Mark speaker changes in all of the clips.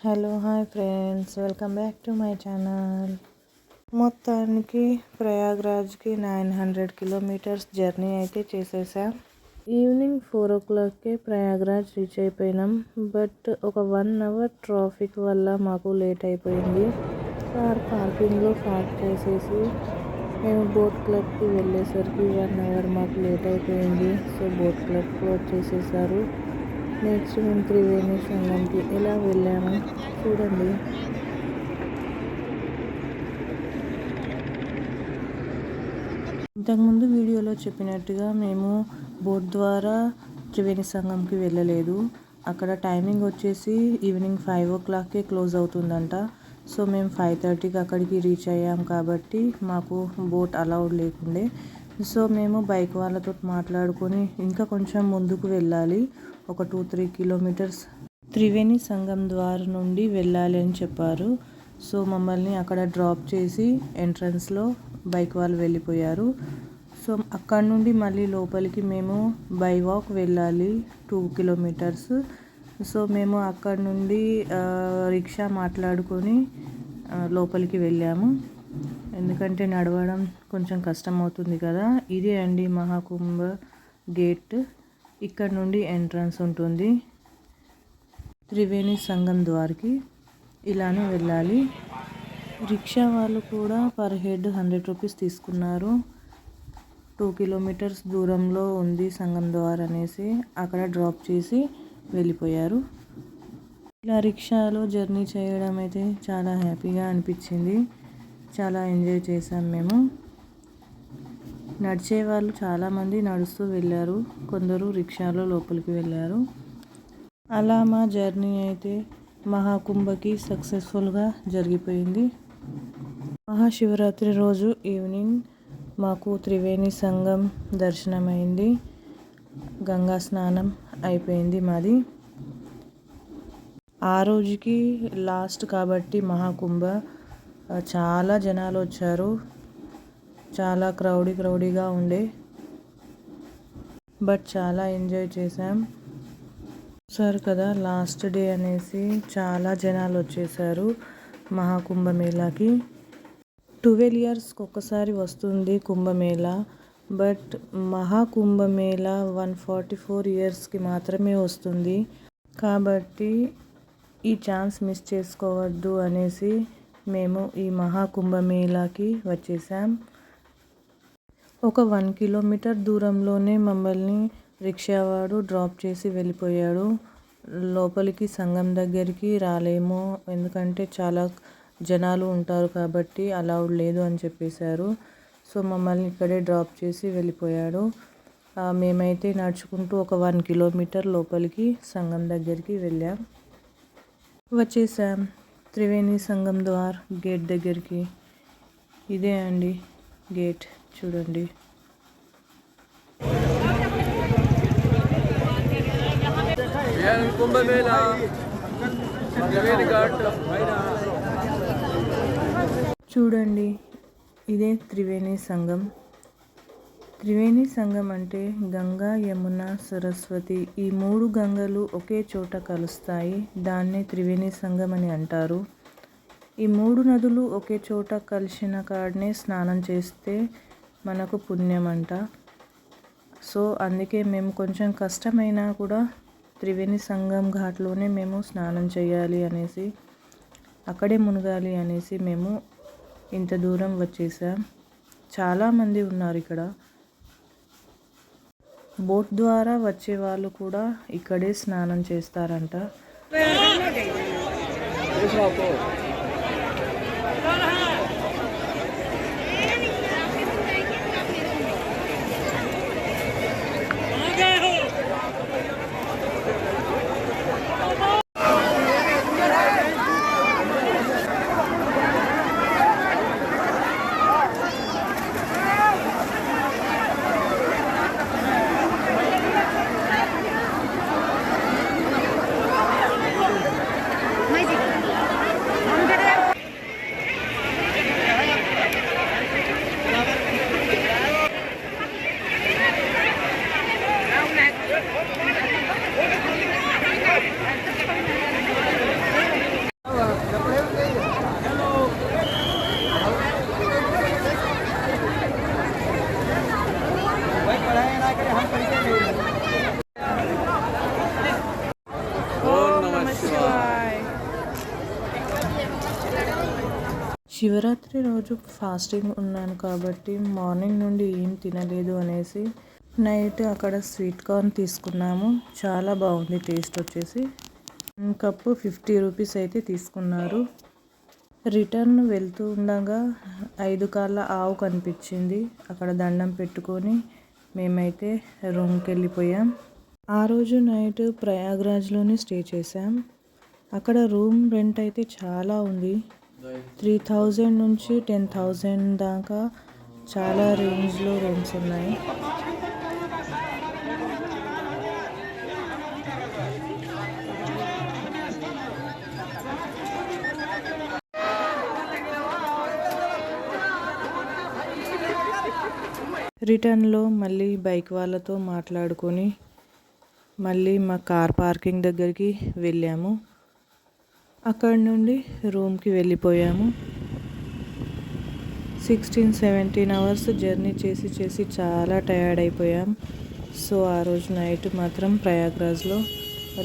Speaker 1: Hello hi friends, welcome back to my channel. మొత్తానికి ప్రయాగ్రాజ్కి 900 kilometres journey అయితే చేసేసాం. Evening 4 o'clockకే Prayagraj reach అయిపోయినాం. బట్ ఒక 1 hour ట్రాఫిక్ వల్ల మాకు లేట్ అయిపోయింది. కార్ పార్కింగ్లో పార్క్ చేసేసి మేము బోట్ క్లబ్కి వెళ్ళేసరికి 1 hour మాకు లేట్ అయిపోయింది. సో బోట్ క్లబ్కి వచ్చేసేసారు. నెక్స్ట్ మేము త్రివేణి సంగంకి ఎలా వెళ్ళాము చూడండి. ఇంతకుముందు వీడియోలో చెప్పినట్టుగా మేము బోట్ ద్వారా త్రివేణి సంగంకి వెళ్ళలేదు. అక్కడ టైమింగ్ వచ్చేసి ఈవినింగ్ 5 o'clockకే క్లోజ్ అవుతుందంట. సో మేము 5:30కి అక్కడికి రీచ్ అయ్యాం కాబట్టి మాకు బోట్ అలౌడ్ లేకుండే. సో మేము బైక్ వాళ్ళతో మాట్లాడుకొని ఇంకా కొంచెం ముందుకు వెళ్ళాలి, ఒక 2-3 kilometers త్రివేణి సంగం ద్వారా నుండి వెళ్ళాలి అని చెప్పారు. సో మమ్మల్ని అక్కడ డ్రాప్ చేసి ఎంట్రన్స్లో బైక్ వాళ్ళు వెళ్ళిపోయారు. సో అక్కడ నుండి మళ్ళీ లోపలికి మేము బై వాక్ వెళ్ళాలి 2 kilometers. సో మేము అక్కడ నుండి రిక్షా మాట్లాడుకొని లోపలికి వెళ్ళాము. ఎందుకంటే నడవడం కొంచెం కష్టం అవుతుంది కదా. ఇదే అండి మహాకుంభ గేట్. ఇక్కడ నుండి ఎంట్రన్స్ ఉంటుంది త్రివేణి సంగం ద్వారకి. ఇలానే వెళ్ళాలి. రిక్షా వాళ్ళు కూడా పర్ హెడ్ 100 rupees తీసుకున్నారు. 2 kilometers దూరంలో ఉంది సంగం ద్వార్ అనేసి అక్కడ డ్రాప్ చేసి వెళ్ళిపోయారు. ఇలా రిక్షాలో జర్నీ చేయడం అయితే చాలా హ్యాపీగా అనిపించింది. చాలా ఎంజాయ్ చేసాం మేము. నడిచే వాళ్ళు చాలామంది నడుస్తూ వెళ్ళారు, కొందరు రిక్షాలో లోపలికి వెళ్ళారు. అలా మా జర్నీ అయితే మహాకుంభకి సక్సెస్ఫుల్గా జరిగిపోయింది. మహాశివరాత్రి రోజు ఈవినింగ్ మాకు త్రివేణి సంగం దర్శనమైంది. గంగా స్నానం అయిపోయింది మాది. ఆ రోజుకి లాస్ట్ కాబట్టి మహాకుంభ చాలా జనాలు వచ్చారు. చాలా క్రౌడీగా ఉండే, బట్ చాలా ఎంజాయ్ చేసాం. చూసారు కదా, లాస్ట్ డే అనేసి చాలా జనాలు వచ్చేసారు మహాకుంభమేళాకి. 12 yearsకి ఒక్కసారి వస్తుంది కుంభమేళా. బట్ మహాకుంభమేళా 144 yearsకి మాత్రమే వస్తుంది. కాబట్టి ఈ ఛాన్స్ మిస్ చేసుకోవద్దు అనేసి మేము ఈ మహాకుంభమేళాకి వచ్చేసాం. ఒక 1 kilometer దూరంలోనే మమ్మల్ని రిక్షావాడు డ్రాప్ చేసి వెళ్ళిపోయాడు. లోపలికి సంగం దగ్గరికి రాలేము, ఎందుకంటే చాలా జనాలు ఉంటారు కాబట్టి అలౌడ్ లేదు అని చెప్పేశారు. సో మమ్మల్ని ఇక్కడే డ్రాప్ చేసి వెళ్ళిపోయాడు. మేమైతే నడుచుకుంటూ ఒక 1 kilometer లోపలికి సంగం దగ్గరికి వెళ్ళాం. వచ్చేసాం త్రివేణి సంగం ద్వార్ గేట్ దగ్గరికి. ఇదే అండి గేట్, చూడండి. చూడండి, ఇదే త్రివేణి సంగం. త్రివేణి సంగం అంటే గంగా, యమున, సరస్వతి ఈ 3 గంగలు ఒకే చోట కలుస్తాయి. దాన్నే త్రివేణి సంగం అని అంటారు. ఈ 3 నదులు ఒకే చోట కలిసిన కాడనే స్నానం చేస్తే మనకు పుణ్యం అంట. సో అందుకే మేము కొంచెం కష్టమైనా కూడా త్రివేణి సంగం ఘాట్లోనే మేము స్నానం చేయాలి అనేసి, అక్కడే మునగాలి అనేసి మేము ఇంత దూరం వచ్చేసాం. చాలామంది ఉన్నారు ఇక్కడ. బోట్ ద్వారా వచ్చే వాళ్ళు కూడా ఇక్కడే స్నానం చేస్తారంట. శివరాత్రి రోజు ఫాస్టింగ్ ఉన్నాను కాబట్టి మార్నింగ్ నుండి ఏం తినలేదు అనేసి నైట్ అక్కడ స్వీట్ కార్న్ తీసుకున్నాము. చాలా బాగుంది టేస్ట్ వచ్చేసి. కప్పు 50 రూపీస్ అయితే తీసుకున్నారు. రిటర్న్ వెళ్తూ ఉండగా 5 కాళ్ళ ఆవు కనిపించింది. అక్కడ దండం పెట్టుకొని మేమైతే రూమ్కి వెళ్ళిపోయాం. ఆ రోజు నైట్ ప్రయాగ్రాజ్లోనే స్టే చేసాం. అక్కడ రూమ్ రెంట్ అయితే చాలా ఉంది. 3000 నుంచి 10,000 దాకా చాలా రేంజ్లో రూమ్స్ ఉన్నాయి. రిటర్న్లో మళ్ళీ బైక్ వాళ్ళతో మాట్లాడుకొని మళ్ళీ మా కార్ పార్కింగ్ దగ్గరికి వెళ్ళాము. అక్కడ నుండి రూమ్కి వెళ్ళిపోయాము. 16-17 అవర్స్ జర్నీ చేసి చాలా టయర్డ్ అయిపోయాం. సో ఆ రోజు నైట్ మాత్రం ప్రయాగ్రాజ్లో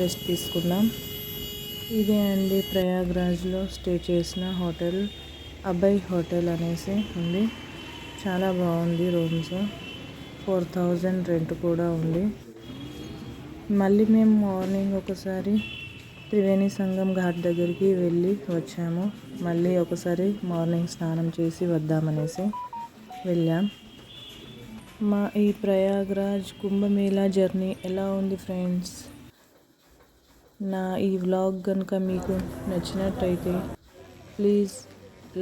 Speaker 1: రెస్ట్ తీసుకున్నాం. ఇదే అండి ప్రయాగ్రాజ్లో స్టే చేసిన హోటల్, అభయ్ హోటల్ అనేసి ఉంది. చాలా బాగుంది రూమ్స్. 4,000 రెంట్ కూడా ఉంది. మళ్ళీ మేము మార్నింగ్ ఒకసారి త్రివేణి సంగం ఘాట్ దగ్గరికి వెళ్ళి వచ్చాము. మళ్ళీ ఒకసారి మార్నింగ్ స్నానం చేసి వద్దామనేసి వెళ్ళాం. మా ఈ ప్రయాగ్రాజ్ కుంభమేళా జర్నీ ఎలా ఉంది ఫ్రెండ్స్? నా ఈ వ్లాగ్ కనుక మీకు నచ్చినట్టయితే please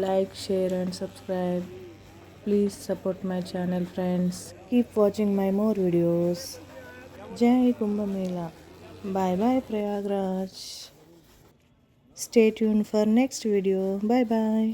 Speaker 1: like, share and subscribe. Please support my channel friends. Keep watching my more videos. Jai Kumbh Mela. Bye bye Prayagraj. Stay tuned for next video. Bye bye.